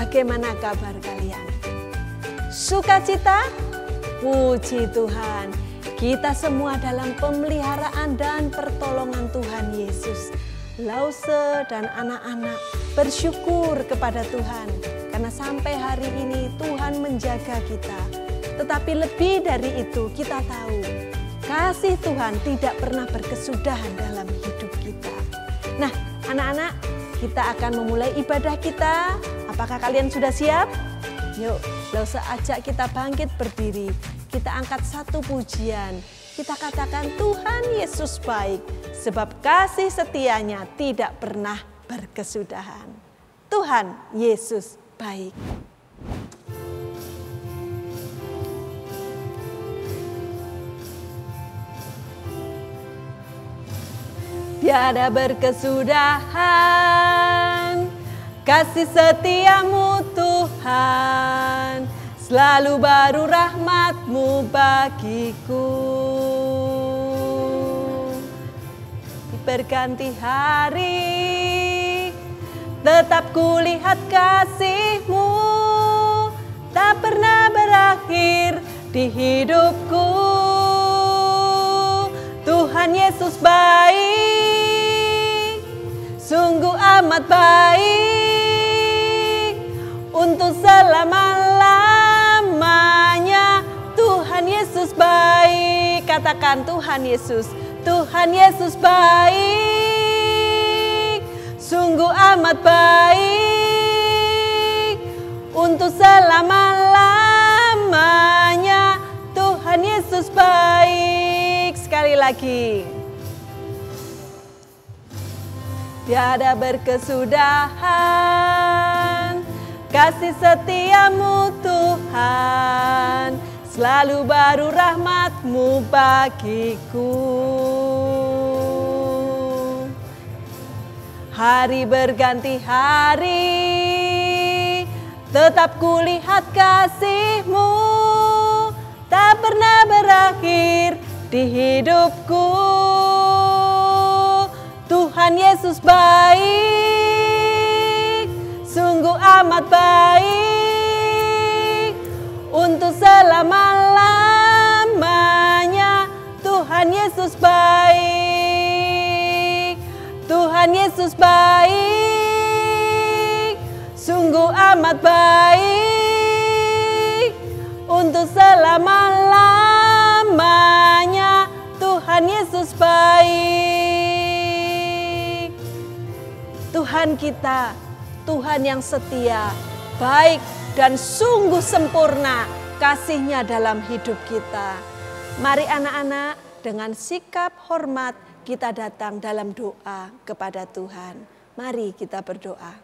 Bagaimana kabar kalian? Sukacita? Puji Tuhan, kita semua dalam pemeliharaan dan pertolongan Tuhan Yesus. Lause dan anak-anak bersyukur kepada Tuhan karena sampai hari ini Tuhan menjaga kita. Tetapi lebih dari itu kita tahu kasih Tuhan tidak pernah berkesudahan dalam hidup kita. Nah, anak-anak, kita akan memulai ibadah kita. Apakah kalian sudah siap? Yuk, Lause ajak kita bangkit berdiri. Kita angkat satu pujian. Kita katakan Tuhan Yesus baik, sebab kasih setianya tidak pernah berkesudahan. Tuhan Yesus baik. Tiada berkesudahan, kasih setiamu Tuhan, selalu baru rahmat-Mu bagiku. Berganti hari, tetap kulihat kasih-Mu, tak pernah berakhir di hidupku. Tuhan Yesus baik, sungguh amat baik, untuk selama-lamanya. Tuhan Yesus baik, katakan Tuhan Yesus. Tuhan Yesus baik, sungguh amat baik, untuk selama-lamanya. Tuhan Yesus baik. Sekali lagi. Tiada berkesudahan, kasih setiamu Tuhan, selalu baru rahmat-Mu bagiku. Hari berganti hari, tetap kulihat kasih-Mu, tak pernah berakhir di hidupku. Tuhan Yesus baik, sungguh amat baik, untuk selama-lamanya. Tuhan Yesus baik, Tuhan Yesus baik, sungguh amat baik, untuk selama-lamanya. Tuhan Yesus baik. Tuhan kita, Tuhan yang setia, baik dan sungguh sempurna kasih-Nya dalam hidup kita. Mari anak-anak, dengan sikap hormat kita datang dalam doa kepada Tuhan. Mari kita berdoa.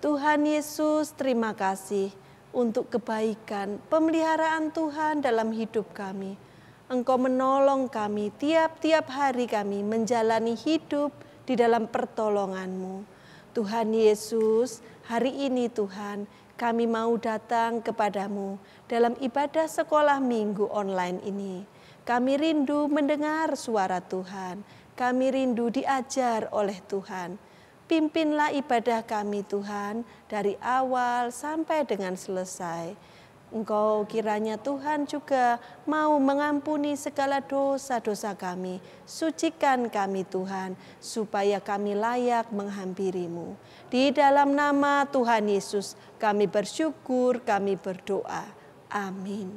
Tuhan Yesus, terima kasih untuk kebaikan pemeliharaan Tuhan dalam hidup kami. Engkau menolong kami tiap-tiap hari kami menjalani hidup di dalam pertolongan-Mu. Tuhan Yesus, hari ini Tuhan, kami mau datang kepadamu dalam ibadah sekolah minggu online ini. Kami rindu mendengar suara Tuhan. Kami rindu diajar oleh Tuhan. Pimpinlah ibadah kami Tuhan dari awal sampai dengan selesai. Engkau kiranya Tuhan juga mau mengampuni segala dosa-dosa kami. Sucikan kami Tuhan, supaya kami layak menghampiri-Mu. Di dalam nama Tuhan Yesus kami bersyukur, kami berdoa. Amin.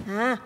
Nah,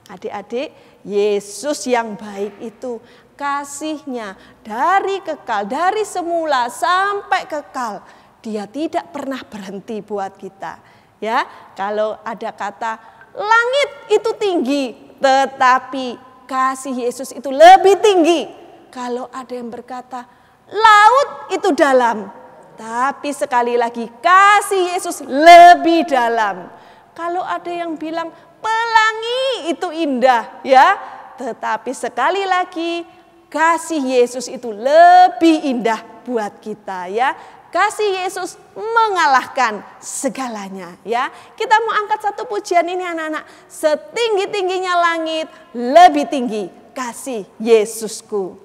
adik-adik, Yesus yang baik itu kasih-Nya dari kekal, dari semula sampai kekal. Dia tidak pernah berhenti buat kita. Ya, kalau ada kata langit itu tinggi, tetapi kasih Yesus itu lebih tinggi. Kalau ada yang berkata laut itu dalam, tapi sekali lagi kasih Yesus lebih dalam. Kalau ada yang bilang pelangi itu indah, ya, tetapi sekali lagi kasih Yesus itu lebih indah buat kita, ya. Kasih Yesus mengalahkan segalanya, ya. Kita mau angkat satu pujian ini anak-anak. Setinggi-tingginya langit, lebih tinggi kasih Yesusku.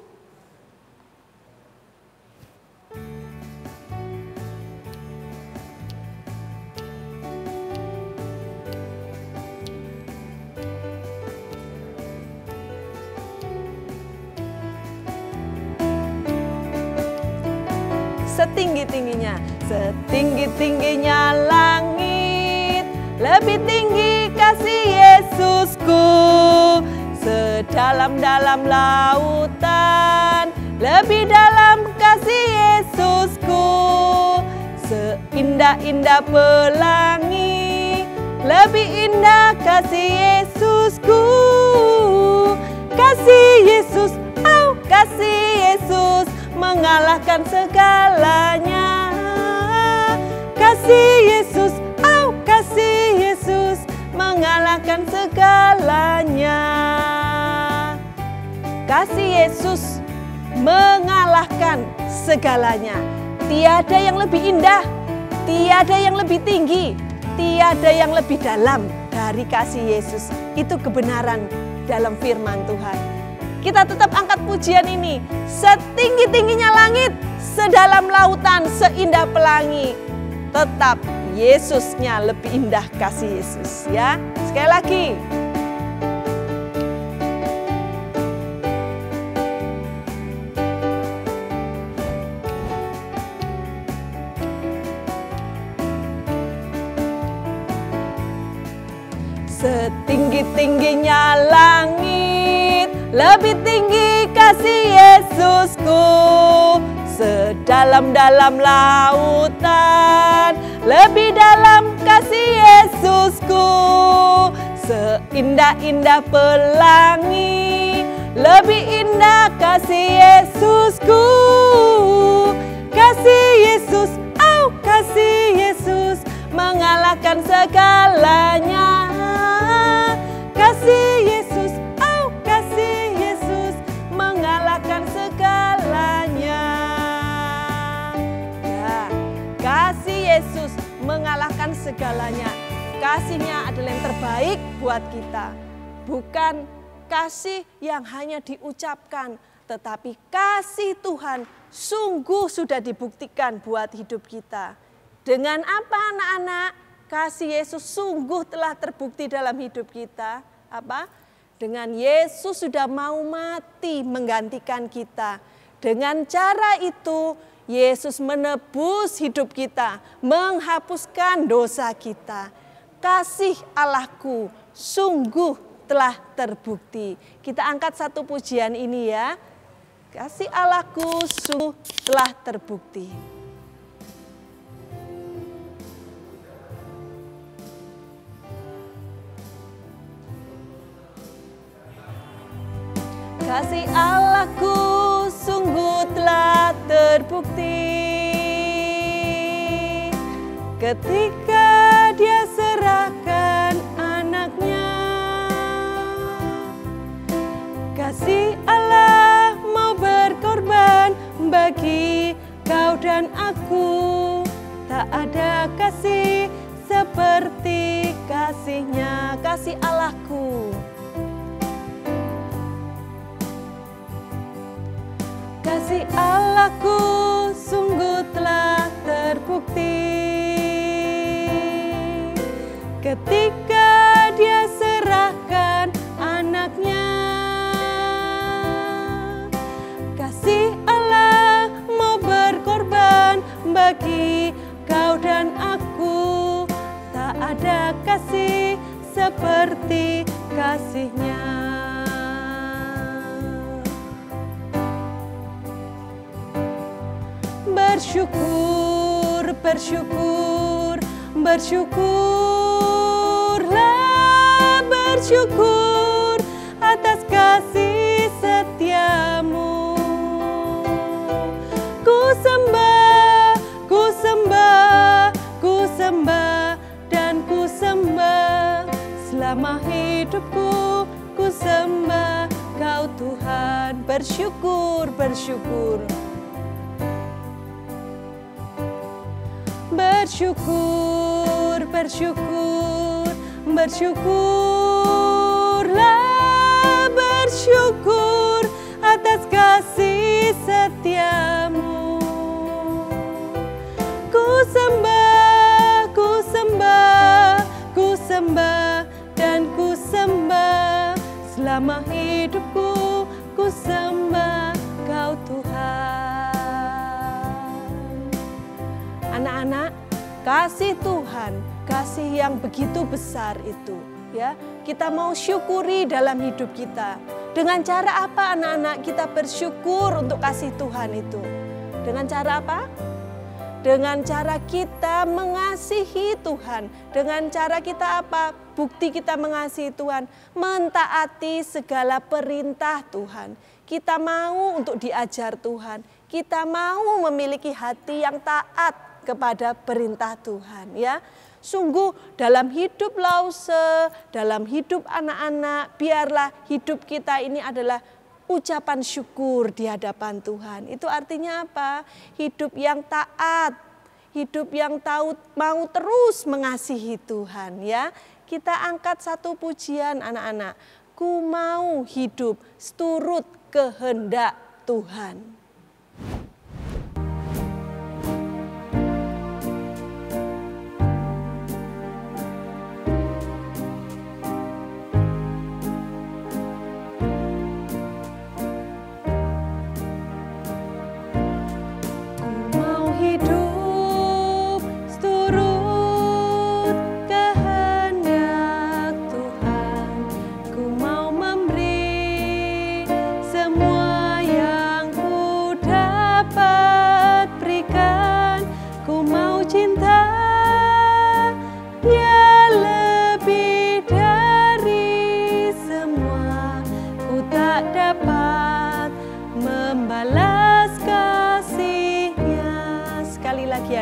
setinggi-tingginya. Setinggi-tingginya langit, lebih tinggi kasih Yesusku. Sedalam-dalam lautan, lebih dalam kasih Yesusku. Seindah-indah pelangi, lebih indah kasih Yesusku. Kasih Yesus, oh kasih Yesus, mengalahkan segalanya. Kasih Yesus, oh kasih Yesus, mengalahkan segalanya. Kasih Yesus mengalahkan segalanya. Tiada yang lebih indah, tiada yang lebih tinggi, tiada yang lebih dalam dari kasih Yesus. Itu kebenaran dalam firman Tuhan. Kita tetap angkat pujian ini. Setinggi-tingginya langit, sedalam lautan, seindah pelangi. Tetap Yesusnya lebih indah kasih Yesus ya. Sekali lagi. Setinggi-tingginya langit, lebih tinggi kasih Yesusku. Sedalam-dalam lautan, lebih dalam kasih Yesusku. Seindah-indah pelangi, lebih indah kasih Yesusku. Kasih Yesus, oh kasih Yesus, mengalahkan segalanya. Kasih Yesus, oh kasih Yesus, mengalahkan segalanya. Ya, kasih Yesus mengalahkan segalanya. Kasih-Nya adalah yang terbaik buat kita. Bukan kasih yang hanya diucapkan, tetapi kasih Tuhan sungguh sudah dibuktikan buat hidup kita. Dengan apa anak-anak? Kasih Yesus sungguh telah terbukti dalam hidup kita. Apa? Dengan Yesus sudah mau mati menggantikan kita. Dengan cara itu Yesus menebus hidup kita, menghapuskan dosa kita. Kasih Allahku sungguh telah terbukti. Kita angkat satu pujian ini ya. Kasih Allahku sungguh telah terbukti. Kasih Allahku sungguh telah terbukti ketika Dia serahkan anaknya. Kasih Allah mau berkorban bagi kau dan aku. Tak ada kasih seperti kasih-Nya, kasih Allahku. Kasih Allahku sungguh telah terbukti ketika Dia serahkan anaknya. Kasih Allah mau berkorban bagi kau dan aku. Tak ada kasih seperti kasih-Nya. Bersyukur, bersyukur, bersyukurlah, bersyukur atas kasih setiamu. Ku sembah, ku sembah, ku sembah, dan ku sembah. Selama hidupku ku sembah Kau Tuhan. Bersyukur, bersyukur. Bersyukur, bersyukur, bersyukurlah, bersyukur atas kasih setiamu. Ku sembah, ku sembah, ku sembah, dan ku sembah. Selama hidupku ku sembah Kau Tuhan. anak-anak, kasih Tuhan, kasih yang begitu besar itu, ya. Kita mau syukuri dalam hidup kita. Dengan cara apa anak-anak kita bersyukur untuk kasih Tuhan itu? Dengan cara apa? Dengan cara kita mengasihi Tuhan. Dengan cara kita apa? Bukti kita mengasihi Tuhan, mentaati segala perintah Tuhan. Kita mau untuk diajar Tuhan. Kita mau memiliki hati yang taat kepada perintah Tuhan, ya. Sungguh dalam hidup Lause, dalam hidup anak-anak, biarlah hidup kita ini adalah ucapan syukur di hadapan Tuhan. Itu artinya apa? Hidup yang taat, hidup yang tahu mau terus mengasihi Tuhan, ya. Kita angkat satu pujian anak-anak. Ku mau hidup seturut kehendak Tuhan.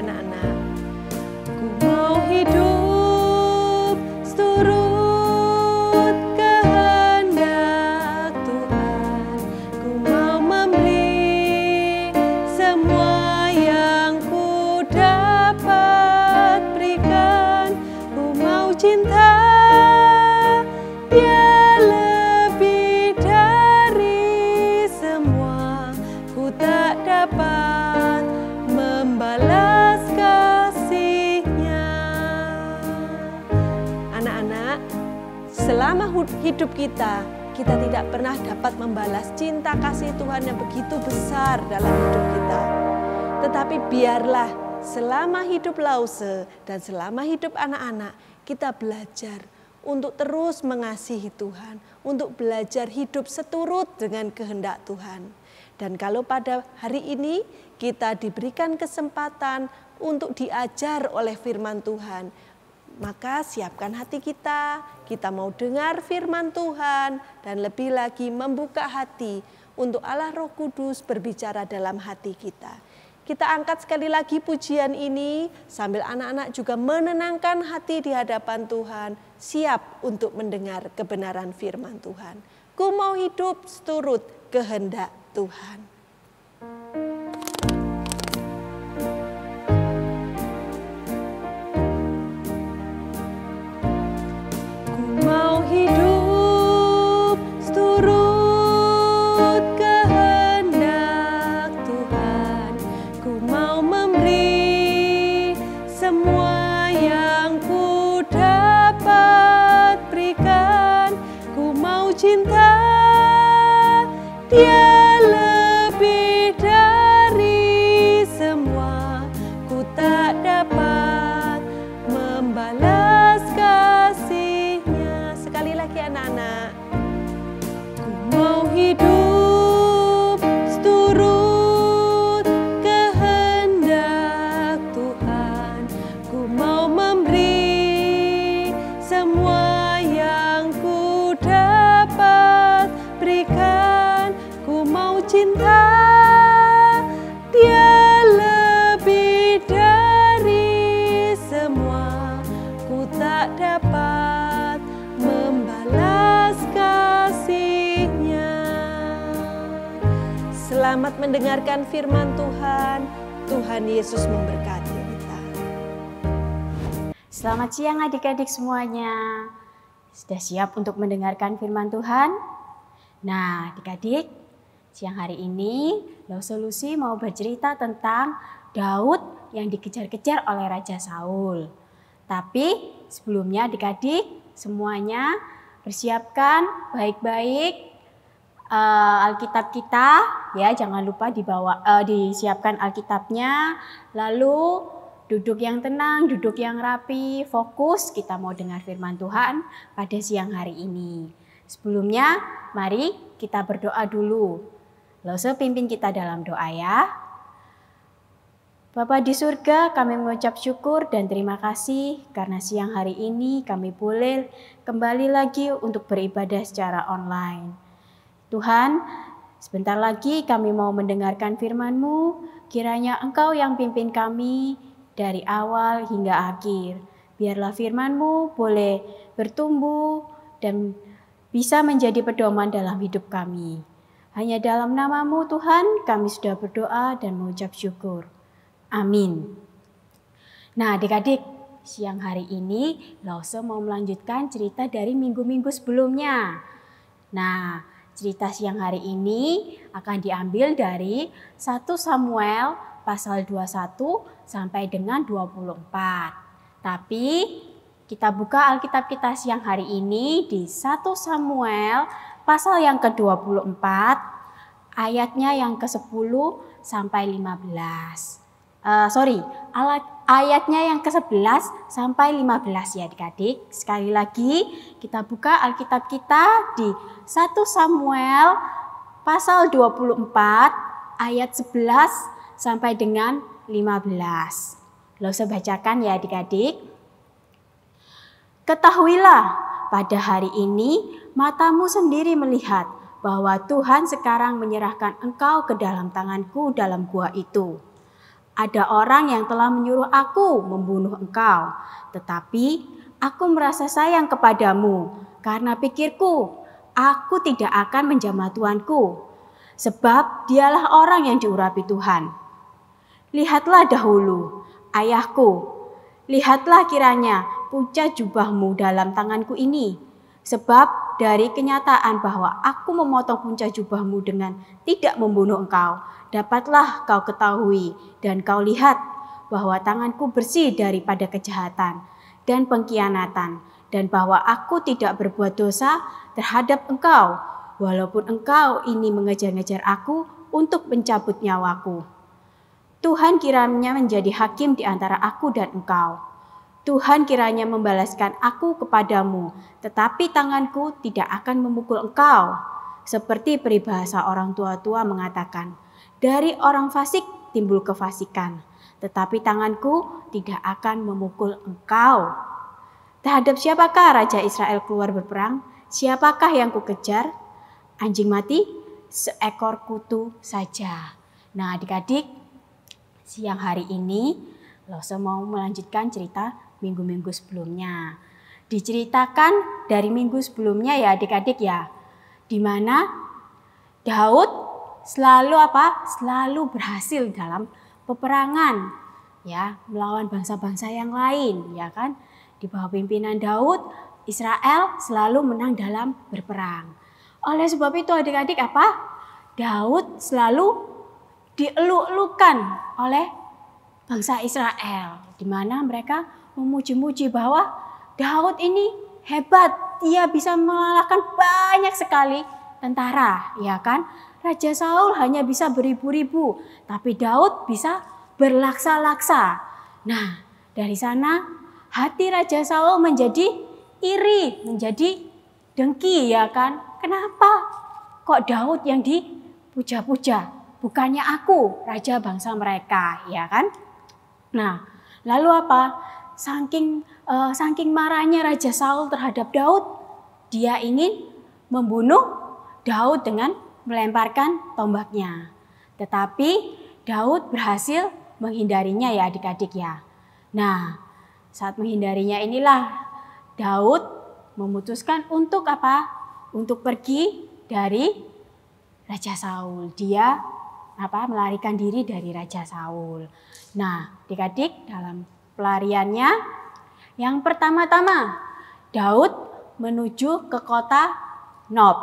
Anak-anak, ku mau hidup seturut kehendak Tuhan. Ku mau memberi semua yang ku dapat berikan. Ku mau cinta Dia lebih dari semua. Ku tak dapat membalas selama hidup kita tidak pernah dapat membalas cinta kasih Tuhan yang begitu besar dalam hidup kita. Tetapi biarlah selama hidup Lause dan selama hidup anak-anak, kita belajar untuk terus mengasihi Tuhan, untuk belajar hidup seturut dengan kehendak Tuhan. Dan kalau pada hari ini kita diberikan kesempatan untuk diajar oleh firman Tuhan, maka siapkan hati kita mau dengar firman Tuhan dan lebih lagi membuka hati untuk Allah Roh Kudus berbicara dalam hati kita. Kita angkat sekali lagi pujian ini sambil anak-anak juga menenangkan hati di hadapan Tuhan, siap untuk mendengar kebenaran firman Tuhan. Ku mau hidup seturut kehendak Tuhan. Cinta Dia lebih dari semua. Ku tak dapat membalas kasih-Nya. Sekali lagi anak-anak. Ku mau hidup seturut kehendak Tuhan. Ku mau memberi semua yang ku dapat berikan. Ku mau cinta Dia lebih dari semua. Ku tak dapat membalas kasih-Nya. Selamat mendengarkan firman Tuhan. Tuhan Yesus memberkati kita. Selamat siang adik-adik semuanya. Sudah siap untuk mendengarkan firman Tuhan? Nah, adik-adik, siang hari ini Lause Lucy mau bercerita tentang Daud yang dikejar-kejar oleh Raja Saul. Tapi sebelumnya adik-adik semuanya persiapkan baik-baik Alkitab kita, ya, jangan lupa disiapkan Alkitabnya. Lalu Duduk yang tenang, duduk yang rapi, fokus kita mau dengar firman Tuhan pada siang hari ini. Sebelumnya, mari kita berdoa dulu. Lose pimpin kita dalam doa ya. Bapa di surga, kami mengucap syukur dan terima kasih karena siang hari ini kami boleh kembali lagi untuk beribadah secara online. Tuhan, sebentar lagi kami mau mendengarkan firman-Mu, kiranya Engkau yang pimpin kami dari awal hingga akhir. Biarlah firman-Mu boleh bertumbuh dan bisa menjadi pedoman dalam hidup kami. Hanya dalam nama-Mu Tuhan kami sudah berdoa dan mengucap syukur. Amin. Nah adik-adik, siang hari ini Lause mau melanjutkan cerita dari minggu-minggu sebelumnya. Nah, cerita siang hari ini akan diambil dari 1 Samuel pasal 21 sampai dengan 24. Tapi kita buka Alkitab kita siang hari ini di 1 Samuel pasal yang ke-24 ayatnya yang ke-10 sampai 15. Ayatnya yang ke-11 sampai 15 ya adik-adik. Sekali lagi kita buka Alkitab kita di 1 Samuel pasal 24 ayat 11 sampai dengan 15. Lause bacakan ya adik-adik. Ketahuilah pada hari ini matamu sendiri melihat bahwa Tuhan sekarang menyerahkan engkau ke dalam tanganku dalam gua itu. Ada orang yang telah menyuruh aku membunuh engkau, tetapi aku merasa sayang kepadamu karena pikirku, aku tidak akan menjamah Tuanku, sebab dialah orang yang diurapi Tuhan. Lihatlah dahulu, ayahku, lihatlah kiranya punca jubahmu dalam tanganku ini, sebab dari kenyataan bahwa aku memotong punca jubahmu dengan tidak membunuh engkau, dapatlah kau ketahui dan kau lihat bahwa tanganku bersih daripada kejahatan dan pengkhianatan, dan bahwa aku tidak berbuat dosa terhadap engkau, walaupun engkau ini mengejar-ngejar aku untuk mencabut nyawaku. Tuhan kiranya menjadi hakim di antara aku dan engkau. Tuhan kiranya membalaskan aku kepadamu, tetapi tanganku tidak akan memukul engkau. Seperti peribahasa orang tua-tua mengatakan, dari orang fasik timbul kefasikan, tetapi tanganku tidak akan memukul engkau. Terhadap siapakah Raja Israel keluar berperang? Siapakah yang kukejar? Anjing mati, seekor kutu saja. Nah adik-adik, siang hari ini Lause mau melanjutkan cerita minggu-minggu sebelumnya. Diceritakan dari minggu sebelumnya ya adik-adik ya, di mana Daud selalu berhasil dalam peperangan ya, melawan bangsa-bangsa yang lain ya kan. Di bawah pimpinan Daud, Israel selalu menang dalam berperang. Oleh sebab itu adik-adik Daud selalu dieluk-elukan oleh bangsa Israel, di mana mereka memuji-muji bahwa Daud ini hebat, dia bisa mengalahkan banyak sekali tentara, ya kan? Raja Saul hanya bisa beribu-ribu, tapi Daud bisa berlaksa-laksa. Nah, dari sana hati Raja Saul menjadi iri, menjadi dengki, ya kan? Kenapa kok Daud yang dipuja-puja? Bukannya aku, raja bangsa mereka, ya kan? Nah, lalu Saking marahnya Raja Saul terhadap Daud, dia ingin membunuh Daud dengan melemparkan tombaknya. Tetapi Daud berhasil menghindarinya ya adik-adik ya. Nah, saat menghindarinya inilah Daud memutuskan untuk Untuk pergi dari Raja Saul. Dia melarikan diri dari Raja Saul. Nah, adik-adik dalam pelariannya yang pertama-tama Daud menuju ke kota Nob.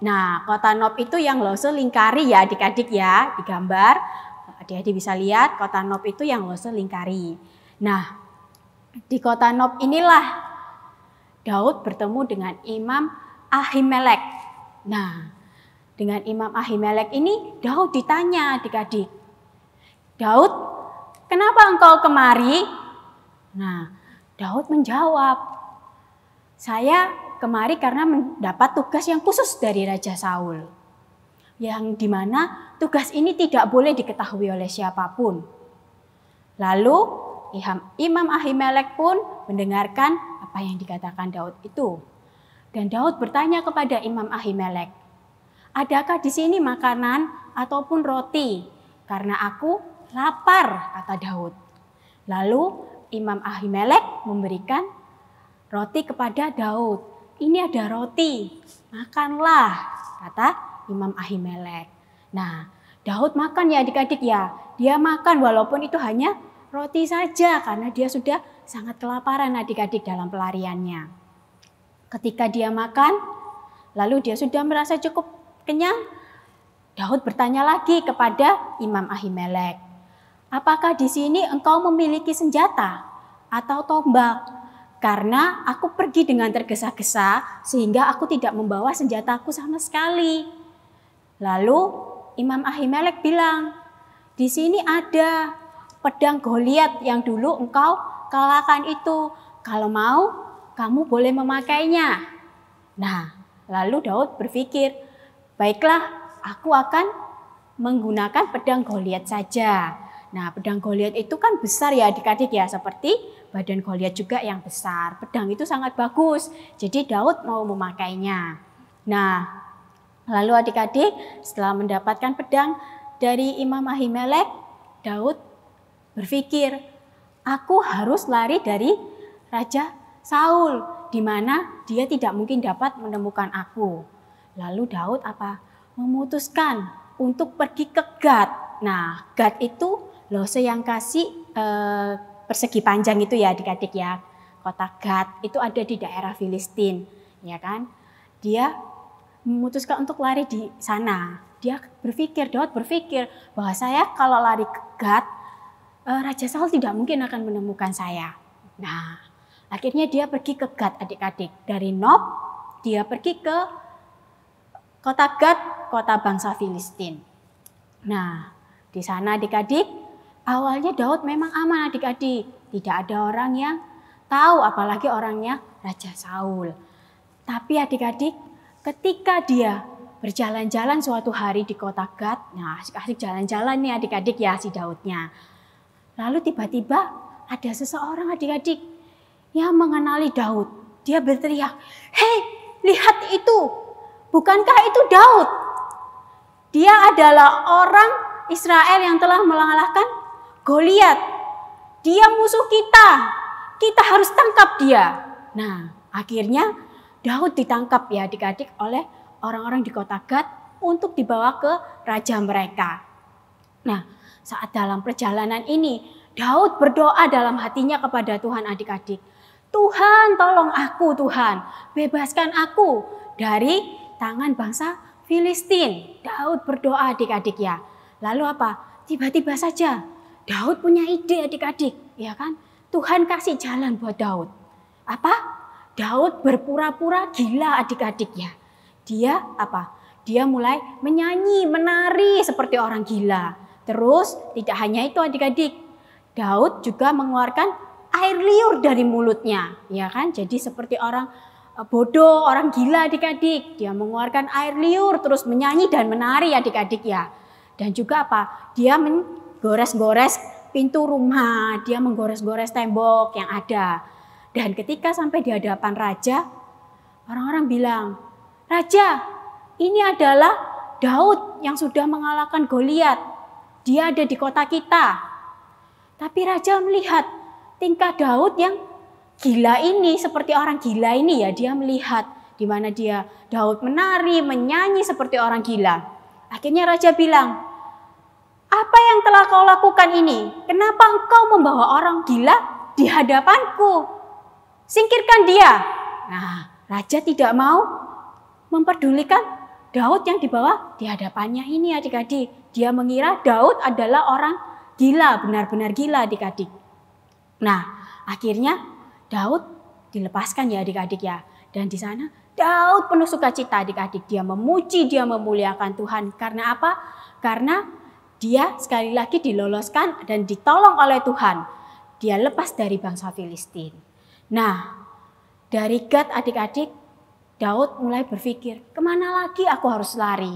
Nah, kota Nob itu yang Lause lingkari ya adik-adik ya, di gambar. Adik-adik bisa lihat kota Nob itu yang Lause lingkari. Nah, di kota Nob inilah Daud bertemu dengan Imam Ahimelek. Nah, dengan Imam Ahimelek ini Daud ditanya adik-adik, Daud, kenapa engkau kemari? Nah, Daud menjawab, saya kemari karena mendapat tugas yang khusus dari Raja Saul. Yang dimana tugas ini tidak boleh diketahui oleh siapapun. Lalu Imam Ahimelek pun mendengarkan apa yang dikatakan Daud itu. Dan Daud bertanya kepada Imam Ahimelek, adakah di sini makanan ataupun roti? Karena aku lapar, kata Daud. Lalu Imam Ahimelek memberikan roti kepada Daud. Ini ada roti, makanlah, kata Imam Ahimelek. Nah, Daud makan ya adik-adik ya. Dia makan walaupun itu hanya roti saja karena dia sudah sangat kelaparan adik-adik dalam pelariannya. Ketika dia makan, lalu dia sudah merasa cukup kenyang, Daud bertanya lagi kepada Imam Ahimelek, apakah di sini engkau memiliki senjata atau tombak? Karena aku pergi dengan tergesa-gesa sehingga aku tidak membawa senjataku sama sekali. Lalu Imam Ahimelek bilang, di sini ada pedang Goliat yang dulu engkau kalahkan itu. Kalau mau, kamu boleh memakainya. Nah, lalu Daud berpikir, baiklah, aku akan menggunakan pedang Goliat saja. Nah, pedang Goliat itu kan besar ya adik-adik ya, seperti badan Goliat juga yang besar. Pedang itu sangat bagus, jadi Daud mau memakainya. Nah, lalu adik-adik setelah mendapatkan pedang dari Imam Ahimelek, Daud berpikir, aku harus lari dari Raja Saul, di mana dia tidak mungkin dapat menemukan aku. Lalu Daud memutuskan untuk pergi ke Gad. Nah, Gad itu lose yang kasih persegi panjang itu ya adik-adik ya. Kota Gad itu ada di daerah Filistin, ya kan? Dia memutuskan untuk lari di sana. Daud berpikir bahwa saya kalau lari ke Gad, Raja Saul tidak mungkin akan menemukan saya. Nah, akhirnya dia pergi ke Gad adik-adik. Dari Nob dia pergi ke kota Gad, kota bangsa Filistin. Nah, di sana adik-adik, awalnya Daud memang aman adik-adik. Tidak ada orang yang tahu, apalagi orangnya Raja Saul. Tapi adik-adik, ketika dia berjalan-jalan suatu hari di kota Gad, nah asik-asik jalan-jalan nih adik-adik ya si Daudnya. Lalu tiba-tiba ada seseorang adik-adik yang mengenali Daud. Dia berteriak, hei lihat itu, bukankah itu Daud? Dia adalah orang Israel yang telah mengalahkan Goliat. Dia musuh kita harus tangkap dia. Nah, akhirnya Daud ditangkap ya adik-adik oleh orang-orang di kota Gad untuk dibawa ke raja mereka. Nah, saat dalam perjalanan ini, Daud berdoa dalam hatinya kepada Tuhan adik-adik. Tuhan, tolong aku Tuhan, bebaskan aku dari tangan bangsa Filistin. Daud berdoa adik-adik ya. Lalu tiba-tiba saja Daud punya ide adik-adik, ya kan? Tuhan kasih jalan buat Daud. Daud berpura-pura gila adik-adik ya. Dia mulai menyanyi, menari seperti orang gila. Terus tidak hanya itu adik-adik, Daud juga mengeluarkan air liur dari mulutnya, ya kan? Jadi seperti orang bodoh, orang gila adik-adik. Dia mengeluarkan air liur terus menyanyi dan menari adik-adik ya. Dan juga dia menggores-gores pintu rumah, dia menggores-gores tembok yang ada. Dan ketika sampai di hadapan raja, orang-orang bilang, "Raja, ini adalah Daud yang sudah mengalahkan Goliat. Dia ada di kota kita." Tapi raja melihat tingkah Daud yang gila ini, seperti orang gila ini ya, dia melihat di mana Daud menari, menyanyi seperti orang gila. Akhirnya raja bilang, "Apa yang telah kau lakukan ini? Kenapa engkau membawa orang gila di hadapanku? Singkirkan dia." Nah, raja tidak mau memperdulikan Daud yang dibawa di hadapannya ini adik-adik. Dia mengira Daud adalah orang gila, benar-benar gila adik-adik. Nah, akhirnya Daud dilepaskan ya adik-adik ya. Dan di sana Daud penuh sukacita adik-adik. Dia memuji, dia memuliakan Tuhan. Karena apa? Karena dia sekali lagi diloloskan dan ditolong oleh Tuhan. Dia lepas dari bangsa Filistin. Nah, dari Gad adik-adik, Daud mulai berpikir, kemana lagi aku harus lari?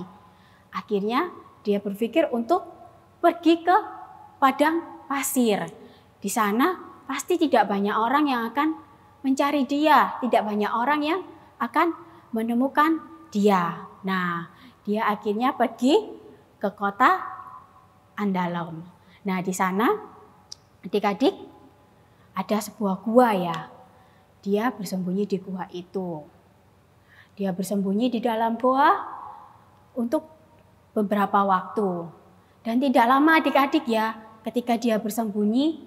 Akhirnya dia berpikir untuk pergi ke padang pasir. Di sana pasti tidak banyak orang yang akan mencari dia, tidak banyak orang yang akan menemukan dia. Nah, dia akhirnya pergi ke kota Adullam. Nah, di sana adik-adik ada sebuah gua ya. Dia bersembunyi di gua itu. Dia bersembunyi di dalam gua untuk beberapa waktu. Dan tidak lama adik-adik ya, ketika dia bersembunyi,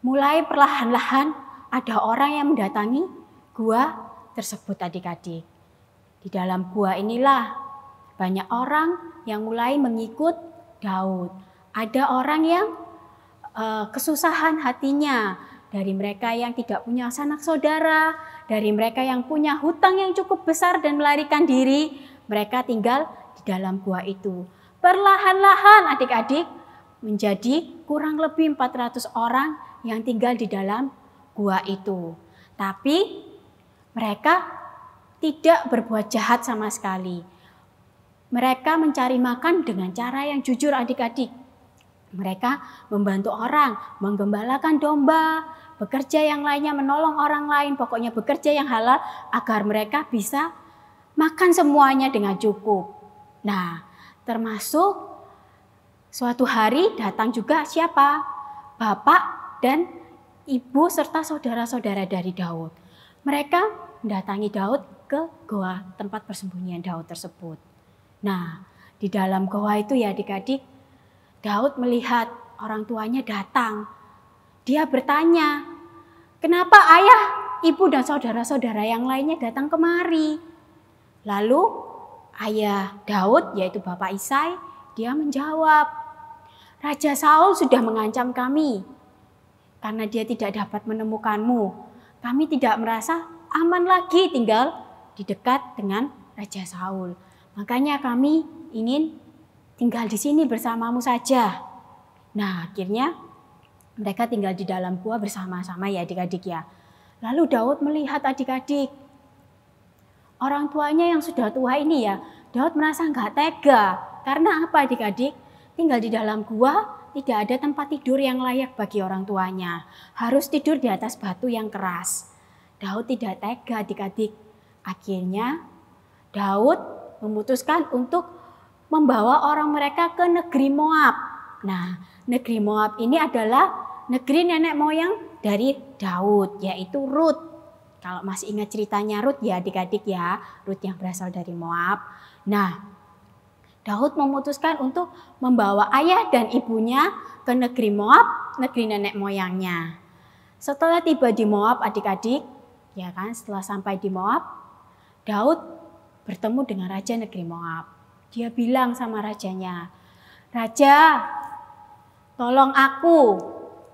mulai perlahan-lahan ada orang yang mendatangi gua tersebut adik-adik. Di dalam gua inilah banyak orang yang mulai mengikut Daud. Ada orang yang kesusahan hatinya, dari mereka yang tidak punya sanak saudara, dari mereka yang punya hutang yang cukup besar dan melarikan diri, mereka tinggal di dalam gua itu. Perlahan-lahan adik-adik menjadi kurang lebih 400 orang yang tinggal di dalam gua itu. Tapi mereka tidak berbuat jahat sama sekali. Mereka mencari makan dengan cara yang jujur adik-adik. Mereka membantu orang, menggembalakan domba, bekerja yang lainnya, menolong orang lain, pokoknya bekerja yang halal agar mereka bisa makan semuanya dengan cukup. Nah, termasuk suatu hari datang juga siapa? Bapak dan ibu serta saudara-saudara dari Daud. Mereka mendatangi Daud ke goa tempat persembunyian Daud tersebut. Nah, di dalam goa itu ya adik-adik, Daud melihat orang tuanya datang. Dia bertanya, kenapa ayah, ibu dan saudara-saudara yang lainnya datang kemari? Lalu ayah Daud, yaitu Bapak Isai, dia menjawab, Raja Saul sudah mengancam kami karena dia tidak dapat menemukanmu. Kami tidak merasa aman lagi tinggal di dekat dengan Raja Saul. Makanya kami ingin tinggal di sini bersamamu saja. Nah, akhirnya mereka tinggal di dalam gua bersama-sama ya adik-adik ya. Lalu Daud melihat adik-adik, orang tuanya yang sudah tua ini ya, Daud merasa nggak tega. Karena apa adik-adik? Tinggal di dalam gua, tidak ada tempat tidur yang layak bagi orang tuanya. Harus tidur di atas batu yang keras. Daud tidak tega adik-adik. Akhirnya Daud memutuskan untuk membawa orang mereka ke negeri Moab. Nah, negeri Moab ini adalah negeri nenek moyang dari Daud, yaitu Rut. Kalau masih ingat ceritanya Rut ya adik-adik ya, Rut yang berasal dari Moab. Nah, Daud memutuskan untuk membawa ayah dan ibunya ke negeri Moab, negeri nenek moyangnya. Setelah tiba di Moab adik-adik, ya kan, setelah sampai di Moab, Daud bertemu dengan raja negeri Moab. Dia bilang sama rajanya, Raja, tolong aku,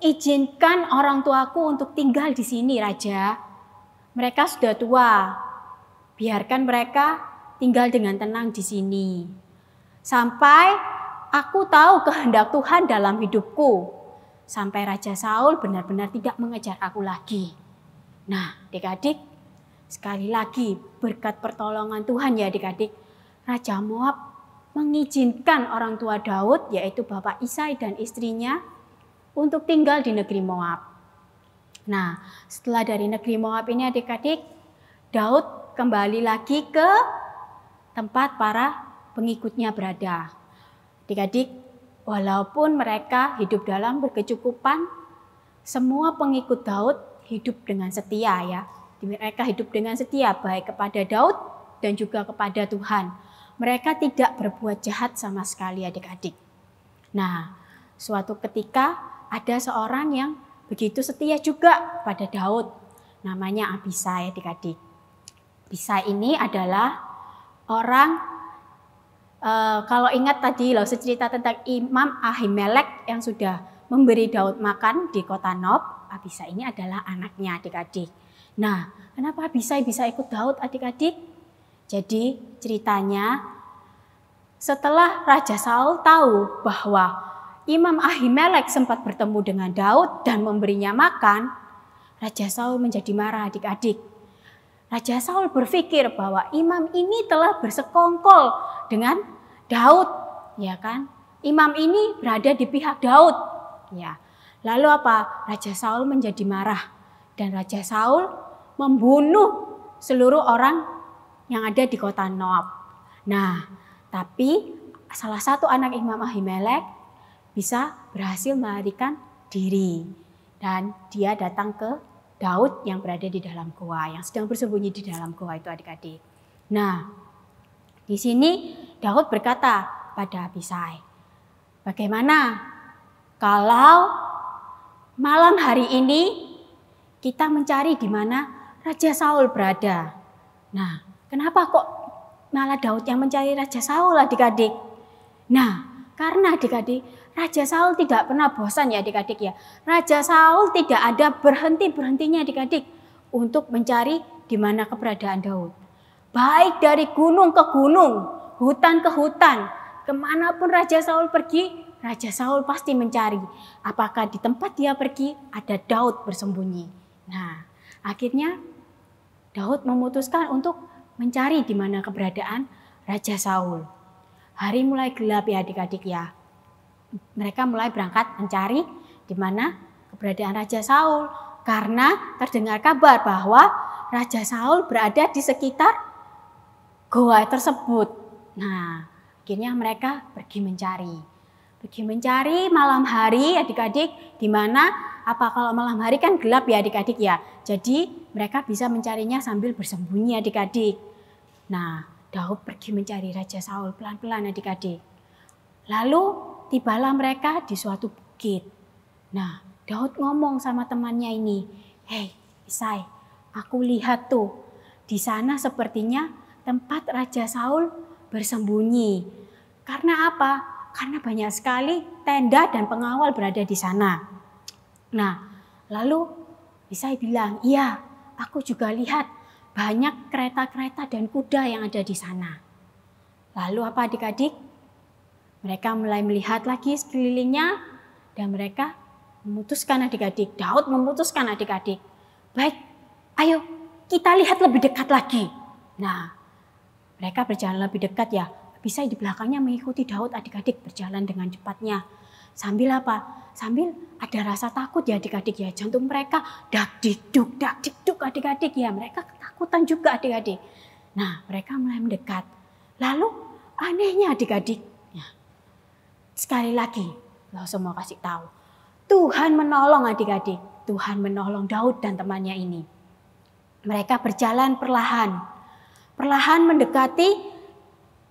izinkan orang tuaku untuk tinggal di sini, Raja. Mereka sudah tua, biarkan mereka tinggal dengan tenang di sini. Sampai aku tahu kehendak Tuhan dalam hidupku. Sampai Raja Saul benar-benar tidak mengejar aku lagi. Nah, adik-adik, sekali lagi berkat pertolongan Tuhan ya adik-adik, Raja Moab mengizinkan orang tua Daud, yaitu Bapak Isai dan istrinya, untuk tinggal di negeri Moab. Nah, setelah dari negeri Moab ini adik-adik, Daud kembali lagi ke tempat para pengikutnya berada. Adik-adik, walaupun mereka hidup dalam berkecukupan, semua pengikut Daud hidup dengan setia ya. Mereka hidup dengan setia baik kepada Daud dan juga kepada Tuhan. Mereka tidak berbuat jahat sama sekali adik-adik. Nah, suatu ketika ada seorang yang begitu setia juga pada Daud. Namanya Abisai adik-adik. Abisai ini adalah orang, kalau ingat tadi loh cerita tentang Imam Ahimelek yang sudah memberi Daud makan di kota Nob. Abisai ini adalah anaknya adik-adik. Nah, kenapa Abisai bisa ikut Daud adik-adik? Jadi ceritanya Setelah Raja Saul tahu bahwa Imam Ahimelek sempat bertemu dengan Daud dan memberinya makan, Raja Saul menjadi marah adik-adik. Raja Saul berpikir bahwa imam ini telah bersekongkol dengan Daud, ya kan? Imam ini berada di pihak Daud, ya. Lalu apa? Raja Saul menjadi marah dan Raja Saul membunuh seluruh orang yang ada di kota Nob. Nah, tapi salah satu anak Imam Ahimelek bisa berhasil melarikan diri dan dia datang ke Daud yang berada di dalam gua, yang sedang bersembunyi di dalam gua itu adik-adik. Nah, di sini Daud berkata pada Abisai, bagaimana kalau malam hari ini kita mencari di mana Raja Saul berada? Nah, kenapa kok malah Daud yang mencari Raja Saul adik-adik? Nah, karena adik-adik, Raja Saul tidak pernah bosan ya adik-adik ya. Raja Saul tidak ada berhenti-berhentinya adik-adik untuk mencari di mana keberadaan Daud. Baik dari gunung ke gunung, hutan ke hutan, kemanapun Raja Saul pergi, Raja Saul pasti mencari. Apakah di tempat dia pergi ada Daud bersembunyi. Nah, akhirnya Daud memutuskan untuk mencari di mana keberadaan Raja Saul. Hari mulai gelap ya adik-adik ya. Mereka mulai berangkat mencari di mana keberadaan Raja Saul. Karena terdengar kabar bahwa Raja Saul berada di sekitar goa tersebut. Nah, akhirnya mereka pergi mencari. Pergi mencari malam hari adik-adik, di mana apa kalau malam hari kan gelap ya adik-adik ya. Jadi mereka bisa mencarinya sambil bersembunyi adik-adik. Nah, Daud pergi mencari Raja Saul pelan-pelan adik-adik. Lalu tibalah mereka di suatu bukit. Nah, Daud ngomong sama temannya ini, "Hei, Isai, aku lihat tuh, di sana sepertinya tempat Raja Saul bersembunyi." Karena apa? Karena banyak sekali tenda dan pengawal berada di sana. Nah, lalu Isai bilang, "Iya, aku juga lihat banyak kereta-kereta dan kuda yang ada di sana." Lalu apa adik-adik? Mereka mulai melihat lagi sekelilingnya dan mereka memutuskan adik-adik. Daud memutuskan adik-adik. Baik, ayo kita lihat lebih dekat lagi. Nah, mereka berjalan lebih dekat ya. Bisa di belakangnya mengikuti Daud adik-adik berjalan dengan cepatnya. Sambil apa? Sambil ada rasa takut ya adik-adik ya. Jantung mereka dak dikduk adik-adik ya. Mereka ketakutan juga adik-adik. Nah, mereka mulai mendekat. Lalu anehnya adik-adik. Sekali lagi, lo semua kasih tahu. Tuhan menolong adik-adik. Tuhan menolong Daud dan temannya ini. Mereka berjalan perlahan. Perlahan mendekati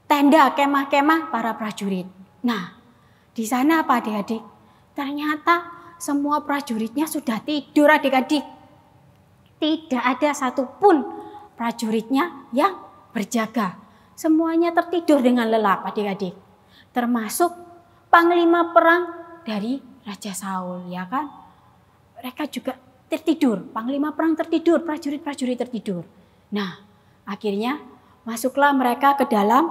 tenda kemah-kemah para prajurit. Nah, di sana apa adik-adik? Ternyata semua prajuritnya sudah tidur adik-adik. Tidak ada satupun prajuritnya yang berjaga. Semuanya tertidur dengan lelap adik-adik. Termasuk panglima perang dari Raja Saul, ya kan? Mereka juga tertidur, panglima perang tertidur, prajurit-prajurit tertidur. Nah, akhirnya masuklah mereka ke dalam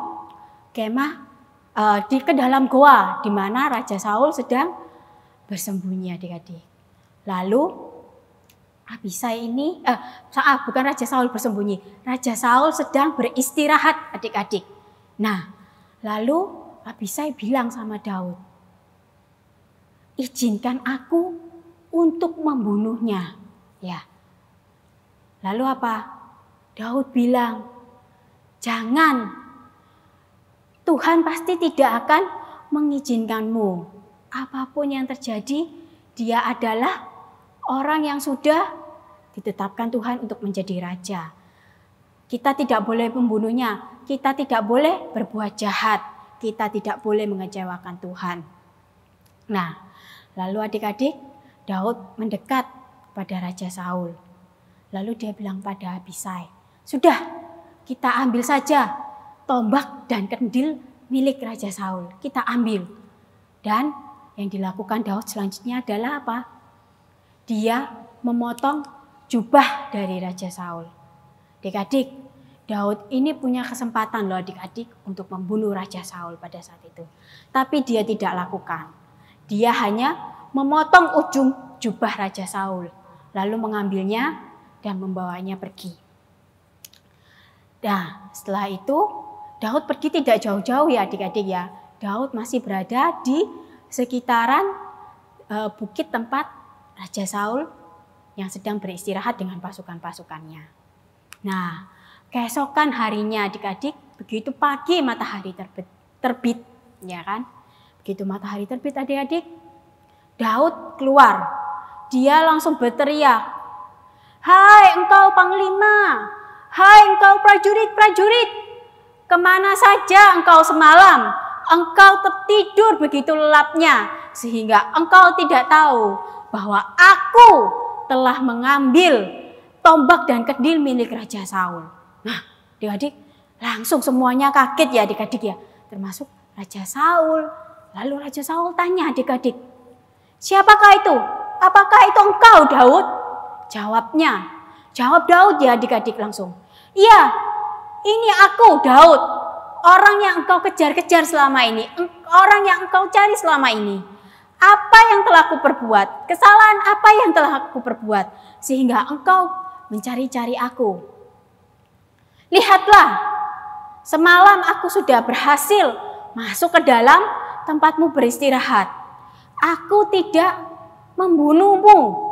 kemah, ke dalam goa di mana Raja Saul sedang bersembunyi adik-adik. Lalu Abisai ini, bukan Raja Saul bersembunyi, Raja Saul sedang beristirahat adik-adik. Nah, lalu Abisai bilang sama Daud, "Izinkan aku untuk membunuhnya." Ya. Lalu apa? Daud bilang, "Jangan. Tuhan pasti tidak akan mengizinkanmu. Apapun yang terjadi, dia adalah orang yang sudah ditetapkan Tuhan untuk menjadi raja. Kita tidak boleh membunuhnya, kita tidak boleh berbuat jahat. Kita tidak boleh mengecewakan Tuhan." Nah, lalu adik-adik, Daud mendekat pada Raja Saul. Lalu dia bilang pada Abisai, "Sudah, kita ambil saja tombak dan kendil milik Raja Saul. Kita ambil." Dan yang dilakukan Daud selanjutnya adalah apa? Dia memotong jubah dari Raja Saul. Adik-adik, Daud ini punya kesempatan loh adik-adik untuk membunuh Raja Saul pada saat itu. Tapi dia tidak lakukan. Dia hanya memotong ujung jubah Raja Saul. Lalu mengambilnya dan membawanya pergi. Nah, setelah itu Daud pergi tidak jauh-jauh ya adik-adik ya. Daud masih berada di sekitaran bukit tempat Raja Saul yang sedang beristirahat dengan pasukan-pasukannya. Nah, keesokan harinya adik-adik, begitu pagi matahari terbit, ya kan? Begitu matahari terbit adik-adik, Daud keluar. Dia langsung berteriak, "Hai engkau panglima, hai engkau prajurit-prajurit, kemana saja engkau semalam? Engkau tertidur begitu lelapnya, sehingga engkau tidak tahu bahwa aku telah mengambil tombak dan kedil milik Raja Saul." Nah, adik-adik langsung semuanya kaget ya adik-adik ya. Termasuk Raja Saul. Lalu Raja Saul tanya adik-adik, "Siapakah itu? Apakah itu engkau Daud?" Jawab Daud ya adik-adik langsung. "Iya, ini aku Daud. Orang yang engkau kejar-kejar selama ini. Orang yang engkau cari selama ini. Apa yang telah aku perbuat? Kesalahan apa yang telah aku perbuat? Sehingga engkau mencari-cari aku. Lihatlah, semalam aku sudah berhasil masuk ke dalam tempatmu beristirahat. Aku tidak membunuhmu.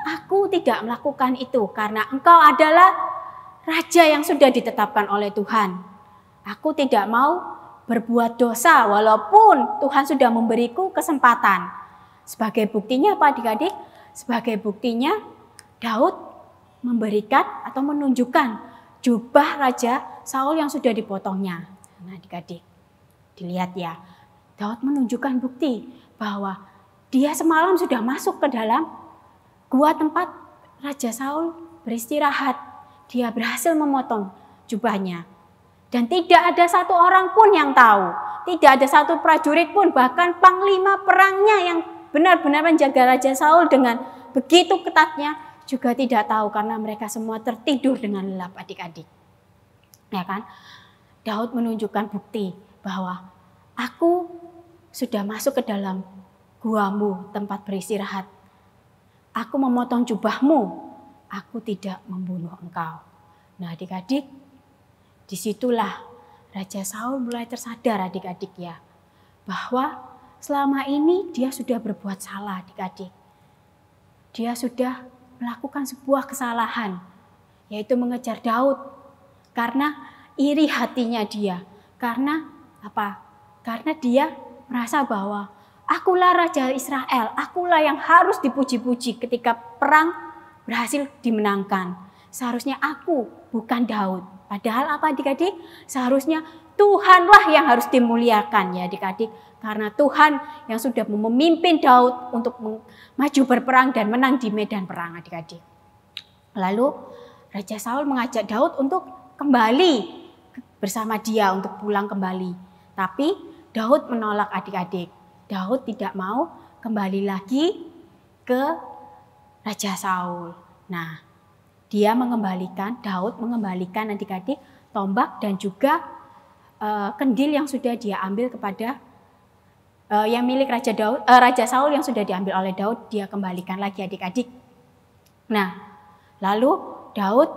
Aku tidak melakukan itu karena engkau adalah raja yang sudah ditetapkan oleh Tuhan. Aku tidak mau berbuat dosa walaupun Tuhan sudah memberiku kesempatan." Sebagai buktinya apa adik-adik? Sebagai buktinya Daud memberikan atau menunjukkan jubah Raja Saul yang sudah dipotongnya. Nah adik-adik, dilihat ya. Daud menunjukkan bukti bahwa dia semalam sudah masuk ke dalam gua tempat Raja Saul beristirahat. Dia berhasil memotong jubahnya. Dan tidak ada satu orang pun yang tahu. Tidak ada satu prajurit pun, bahkan panglima perangnya yang benar-benar menjaga Raja Saul dengan begitu ketatnya juga tidak tahu karena mereka semua tertidur dengan lelap adik-adik. Ya kan? Daud menunjukkan bukti bahwa aku sudah masuk ke dalam guamu tempat beristirahat. Aku memotong jubahmu, aku tidak membunuh engkau. Nah adik-adik, disitulah Raja Saul mulai tersadar adik-adik ya, bahwa selama ini dia sudah berbuat salah adik-adik. Dia sudah melakukan sebuah kesalahan, yaitu mengejar Daud. Karena iri hatinya dia. Karena apa? Karena dia merasa bahwa akulah Raja Israel, akulah yang harus dipuji-puji ketika perang berhasil dimenangkan. Seharusnya aku, bukan Daud. Padahal apa adik-adik? Seharusnya Tuhanlah yang harus dimuliakan ya adik-adik. Karena Tuhan yang sudah memimpin Daud untuk maju berperang dan menang di medan perang adik-adik. Lalu Raja Saul mengajak Daud untuk kembali bersama dia untuk pulang kembali. Tapi Daud menolak adik-adik. Daud tidak mau kembali lagi ke Raja Saul. Nah, Daud mengembalikan adik-adik tombak dan juga kendil yang sudah dia ambil kepada yang milik Raja Saul yang sudah diambil oleh Daud, dia kembalikan lagi adik-adik. Nah, lalu Daud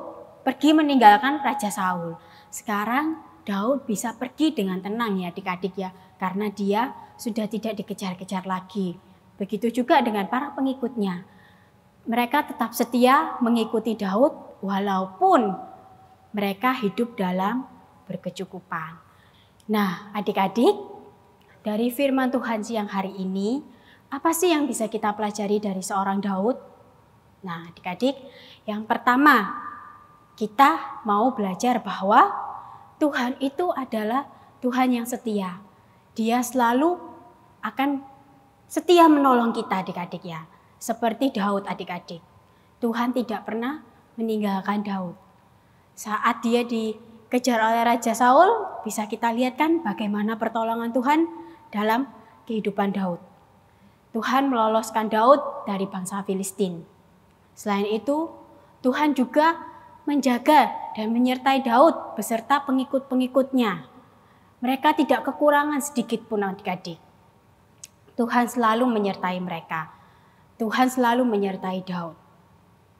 pergi meninggalkan Raja Saul. Sekarang Daud bisa pergi dengan tenang ya adik-adik ya, karena dia sudah tidak dikejar-kejar lagi. Begitu juga dengan para pengikutnya. Mereka tetap setia mengikuti Daud walaupun mereka hidup dalam berkecukupan. Nah, adik-adik, dari firman Tuhan siang hari ini, apa sih yang bisa kita pelajari dari seorang Daud? Nah, adik-adik, yang pertama, kita mau belajar bahwa Tuhan itu adalah Tuhan yang setia. Dia selalu akan setia menolong kita adik-adik ya. Seperti Daud adik-adik. Tuhan tidak pernah meninggalkan Daud. Saat dia dikejar oleh Raja Saul, bisa kita lihat kan bagaimana pertolongan Tuhan dalam kehidupan Daud. Tuhan meloloskan Daud dari bangsa Filistin. Selain itu, Tuhan juga menjaga dan menyertai Daud beserta pengikut-pengikutnya. Mereka tidak kekurangan sedikit pun adik-adik. Tuhan selalu menyertai mereka. Tuhan selalu menyertai Daud.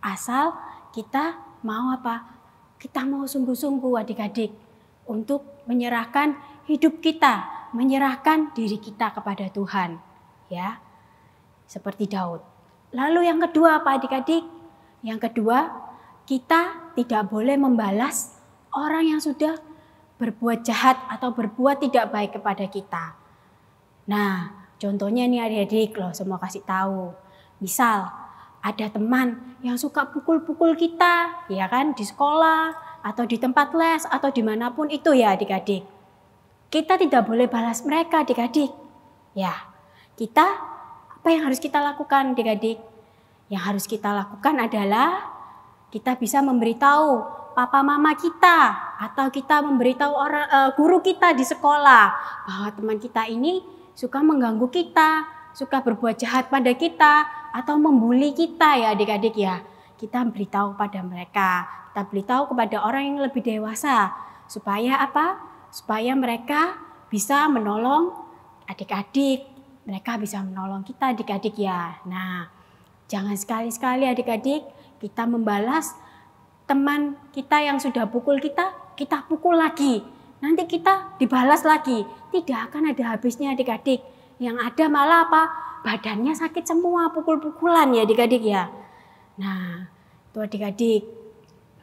Asal kita mau apa? Kita mau sungguh-sungguh adik-adik untuk menyerahkan hidup kita, menyerahkan diri kita kepada Tuhan. Ya, seperti Daud. Lalu yang kedua apa adik-adik? Yang kedua, kita tidak boleh membalas orang yang sudah berbuat jahat atau berbuat tidak baik kepada kita. Nah, contohnya nih adik-adik loh, semua kasih tahu. Misal ada teman yang suka pukul-pukul kita, ya kan, di sekolah atau di tempat les atau dimanapun itu ya adik-adik. Kita tidak boleh balas mereka adik-adik. Ya, kita apa yang harus kita lakukan adik-adik? Yang harus kita lakukan adalah kita bisa memberitahu papa mama kita atau kita memberitahu guru kita di sekolah bahwa teman kita ini suka mengganggu kita, suka berbuat jahat pada kita atau membuli kita ya adik-adik ya. Kita beritahu pada mereka, kita beritahu kepada orang yang lebih dewasa supaya apa? Supaya mereka bisa menolong adik-adik, mereka bisa menolong kita adik-adik ya. Nah, jangan sekali-sekali adik-adik kita membalas teman kita yang sudah pukul kita, kita pukul lagi. Nanti kita dibalas lagi. Tidak akan ada habisnya adik-adik. Yang ada malah apa? Badannya sakit semua, pukul-pukulan ya adik-adik ya. Nah, itu adik-adik.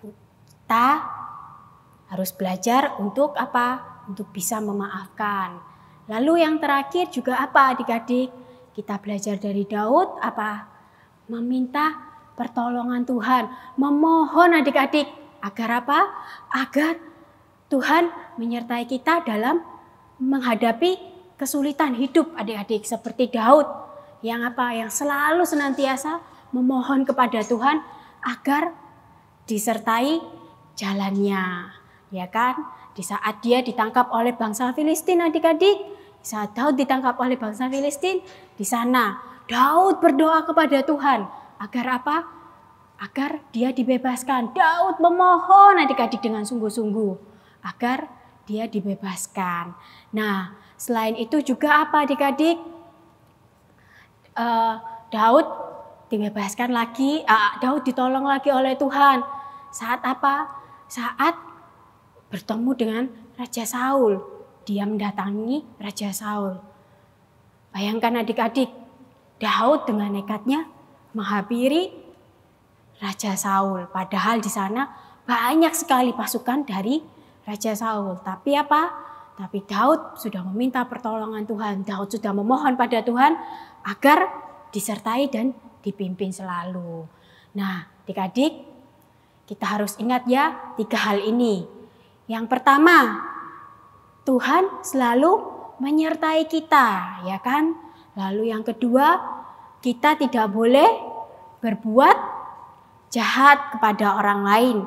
Kita harus belajar untuk apa? Untuk bisa memaafkan. Lalu yang terakhir juga apa adik-adik? Kita belajar dari Daud apa? Meminta pertolongan Tuhan. Memohon adik-adik. Agar apa? Agar Tuhan menyertai kita dalam menghadapi kesulitan hidup adik-adik. Seperti Daud yang apa? Yang selalu senantiasa memohon kepada Tuhan agar disertai jalannya. Ya kan? Di saat dia ditangkap oleh bangsa Filistin adik-adik, di saat Daud ditangkap oleh bangsa Filistin, di sana Daud berdoa kepada Tuhan agar apa? Agar dia dibebaskan. Daud memohon adik-adik dengan sungguh-sungguh agar dia dibebaskan. Nah, selain itu juga apa adik-adik? Daud dibebaskan lagi, Daud ditolong lagi oleh Tuhan. Saat apa? Saat bertemu dengan Raja Saul. Dia mendatangi Raja Saul. Bayangkan adik-adik, Daud dengan nekatnya menghampiri Raja Saul. Padahal di sana banyak sekali pasukan dari Raja Saul. Tapi apa? Tapi Daud sudah meminta pertolongan Tuhan. Daud sudah memohon pada Tuhan agar disertai dan dipimpin selalu. Nah, adik-adik, kita harus ingat ya 3 hal ini. Yang pertama, Tuhan selalu menyertai kita, ya kan? Lalu yang kedua, kita tidak boleh berbuat jahat kepada orang lain.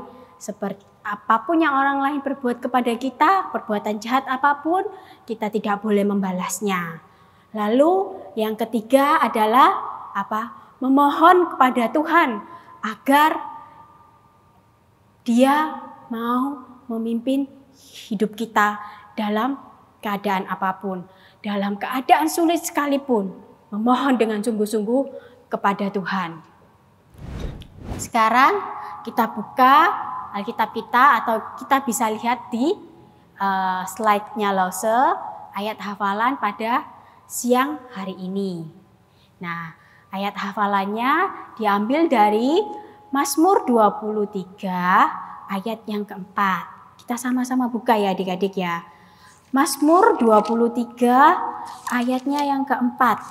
Seperti apapun yang orang lain berbuat kepada kita, perbuatan jahat apapun, kita tidak boleh membalasnya. Lalu yang ketiga adalah apa? Memohon kepada Tuhan agar Dia mau memimpin hidup kita dalam keadaan apapun. Dalam keadaan sulit sekalipun, memohon dengan sungguh-sungguh kepada Tuhan. Sekarang kita buka Alkitab kita atau kita bisa lihat di slide-nya Lause ayat hafalan pada siang hari ini. Nah, ayat hafalannya diambil dari Mazmur 23 ayat yang keempat. Kita sama-sama buka ya adik-adik ya. Mazmur 23 ayatnya yang keempat.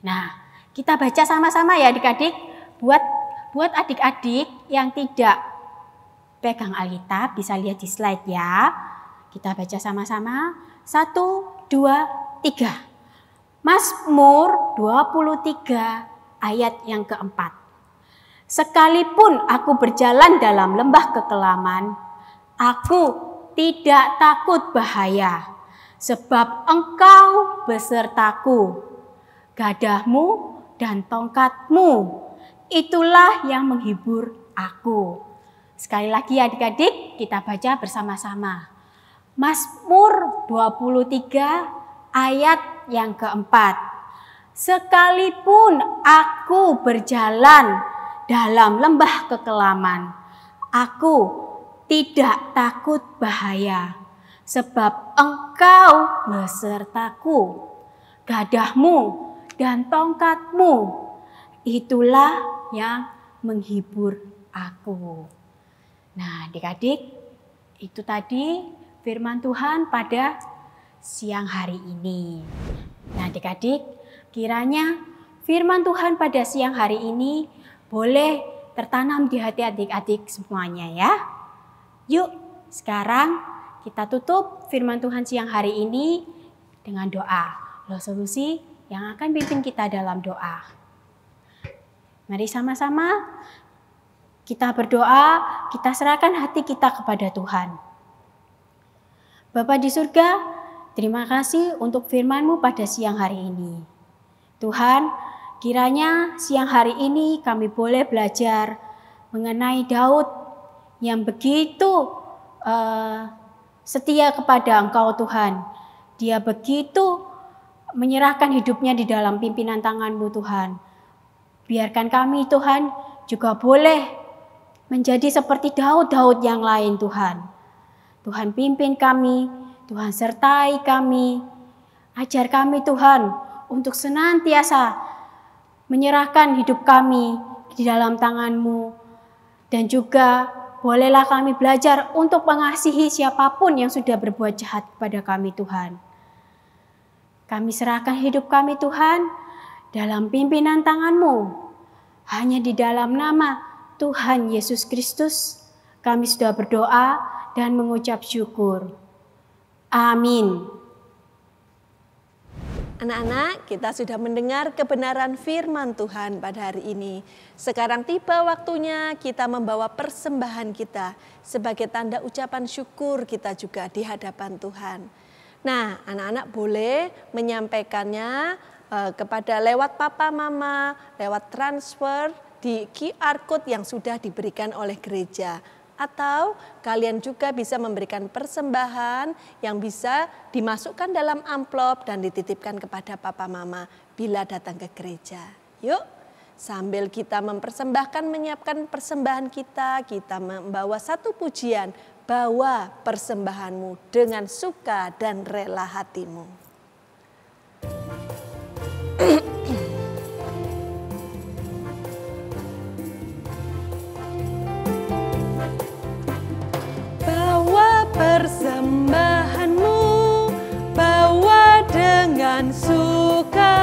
Nah, kita baca sama-sama ya adik-adik. Buat adik-adik yang tidak pegang Alkitab bisa lihat di slide ya. Kita baca sama-sama. 1, 2, 3. Mazmur 23 ayat yang keempat. Sekalipun aku berjalan dalam lembah kekelaman, aku tidak takut bahaya, sebab Engkau besertaku. Gadahmu dan tongkatmu. Itulah yang menghibur aku. Sekali lagi adik-adik, kita baca bersama-sama. Mazmur 23 ayat yang keempat. Sekalipun aku berjalan dalam lembah kekelaman, aku tidak takut bahaya, sebab Engkau besertaku. Gadahmu dan tongkatmu, itulah yang menghibur aku. Nah, adik-adik, itu tadi firman Tuhan pada siang hari ini. Nah, adik-adik, kiranya firman Tuhan pada siang hari ini boleh tertanam di hati adik-adik semuanya ya. Yuk, sekarang kita tutup firman Tuhan siang hari ini dengan doa. Loh Solusi yang akan pimpin kita dalam doa. Mari sama-sama kita berdoa, kita serahkan hati kita kepada Tuhan. Bapa di surga, terima kasih untuk firman-Mu pada siang hari ini. Tuhan, kiranya siang hari ini kami boleh belajar mengenai Daud yang begitu setia kepada Engkau Tuhan. Dia begitu menyerahkan hidupnya di dalam pimpinan tangan-Mu Tuhan. Biarkan kami Tuhan juga boleh menjadi seperti Daud-Daud yang lain Tuhan. Tuhan pimpin kami, Tuhan sertai kami. Ajar kami Tuhan untuk senantiasa menyerahkan hidup kami di dalam tangan-Mu. Dan juga bolehlah kami belajar untuk mengasihi siapapun yang sudah berbuat jahat kepada kami Tuhan. Kami serahkan hidup kami Tuhan dalam pimpinan tangan-Mu. Hanya di dalam nama Tuhan Yesus Kristus kami sudah berdoa dan mengucap syukur. Amin. Anak-anak, kita sudah mendengar kebenaran firman Tuhan pada hari ini. Sekarang tiba waktunya kita membawa persembahan kita sebagai tanda ucapan syukur kita juga di hadapan Tuhan. Nah, anak-anak boleh menyampaikannya kepada lewat papa mama, lewat transfer di QR code yang sudah diberikan oleh gereja. Atau kalian juga bisa memberikan persembahan yang bisa dimasukkan dalam amplop dan dititipkan kepada papa mama bila datang ke gereja. Yuk, sambil kita mempersembahkan, menyiapkan persembahan kita membawa satu pujian, bawa persembahanmu dengan suka dan rela hatimu. Persembahanmu bawa dengan suka,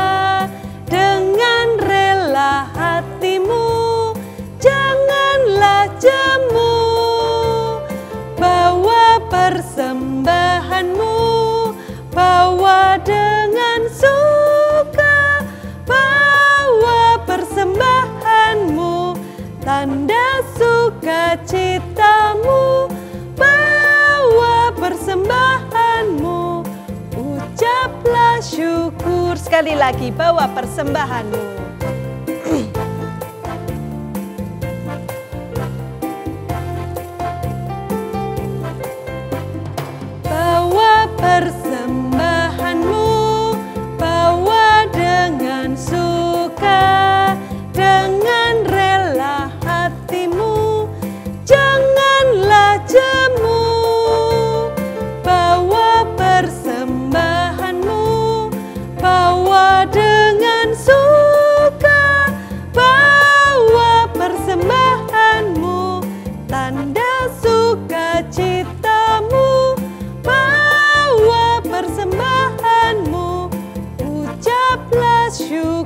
dengan rela hatimu, janganlah jemu. Bawa persembahanmu, bawa dengan suka, bawa persembahanmu, tanda sukacitamu. Persembahanmu, ucaplah syukur. Sekali lagi, bawa persembahanmu. Bawa persembahanmu, bawa dengan suka, dengan rela hatimu, janganlah jemu. Bawa dengan suka, bawa persembahanmu, tanda sukacitamu, bawa persembahanmu, ucaplah syukur.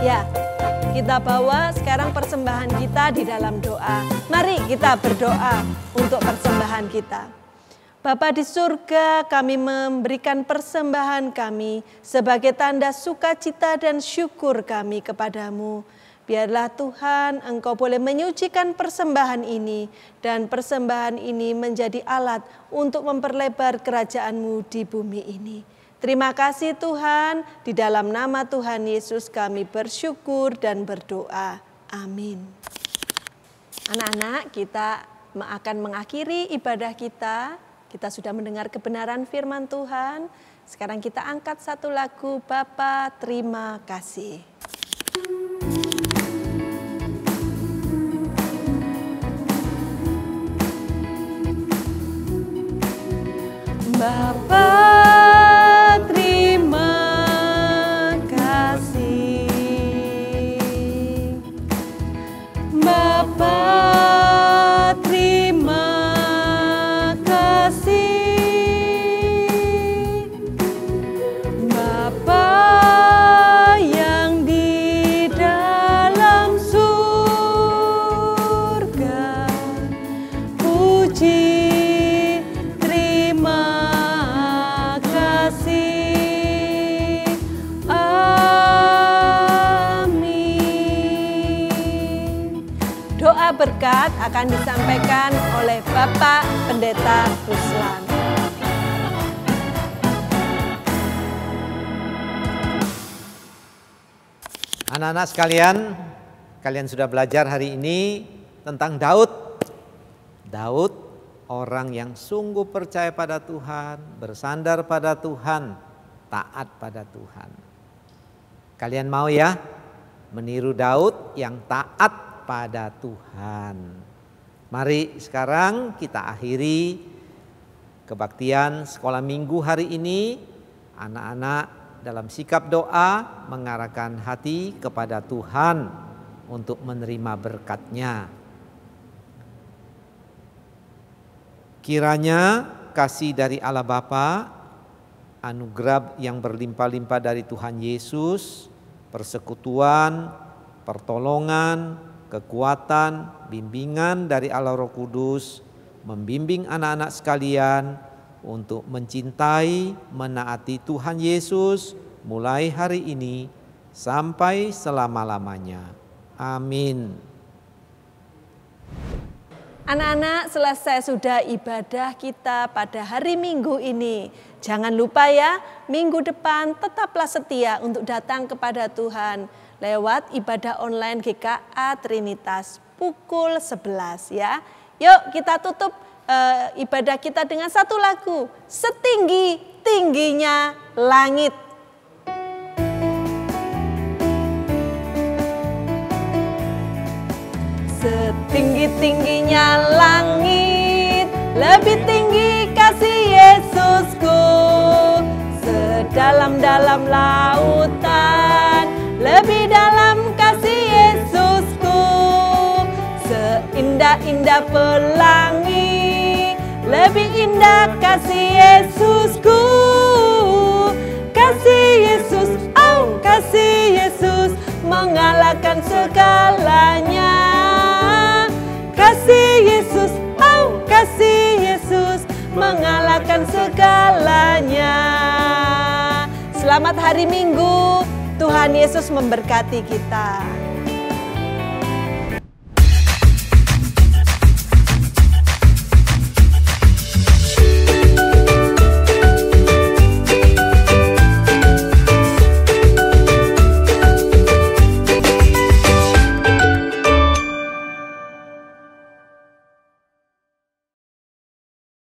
Ya, kita bawa sekarang persembahan kita di dalam doa. Mari kita berdoa untuk persembahan kita. Bapa di surga, kami memberikan persembahan kami sebagai tanda sukacita dan syukur kami kepadamu. Biarlah Tuhan, Engkau boleh menyucikan persembahan ini, dan persembahan ini menjadi alat untuk memperlebar kerajaan-Mu di bumi ini. Terima kasih Tuhan, di dalam nama Tuhan Yesus kami bersyukur dan berdoa. Amin. Anak-anak, kita akan mengakhiri ibadah kita. Kita sudah mendengar kebenaran firman Tuhan. Sekarang kita angkat satu lagu, Bapa terima kasih. Bapa terima kasih, Bapa terima kasih, Bapa yang di dalam surga, puji berkat akan disampaikan oleh Bapak Pendeta Ruslan. Anak-anak sekalian, kalian sudah belajar hari ini tentang Daud. Daud, orang yang sungguh percaya pada Tuhan, bersandar pada Tuhan, taat pada Tuhan. Kalian mau ya meniru Daud yang taat pada Tuhan. Mari sekarang kita akhiri kebaktian sekolah minggu hari ini. Anak-anak dalam sikap doa mengarahkan hati kepada Tuhan untuk menerima berkat-Nya. Kiranya kasih dari Allah Bapa, anugerah yang berlimpah-limpah dari Tuhan Yesus, persekutuan, pertolongan, kekuatan, bimbingan dari Allah Roh Kudus membimbing anak-anak sekalian untuk mencintai, menaati Tuhan Yesus mulai hari ini sampai selama-lamanya. Amin. Anak-anak, selesai sudah ibadah kita pada hari Minggu ini. Jangan lupa ya, minggu depan tetaplah setia untuk datang kepada Tuhan lewat ibadah online GKA Trinitas pukul 11 ya. Yuk kita tutup ibadah kita dengan satu lagu, Setinggi-tingginya Langit. Setinggi-tingginya langit, lebih tinggi kasih Yesusku. Sedalam-dalam lautan, lebih dalam kasih Yesusku. Seindah-indah pelangi, lebih indah kasih Yesusku. Kasih Yesus, oh kasih Yesus, mengalahkan segalanya. Kasih Yesus, oh kasih Yesus, mengalahkan segalanya. Selamat hari Minggu, Tuhan Yesus memberkati kita.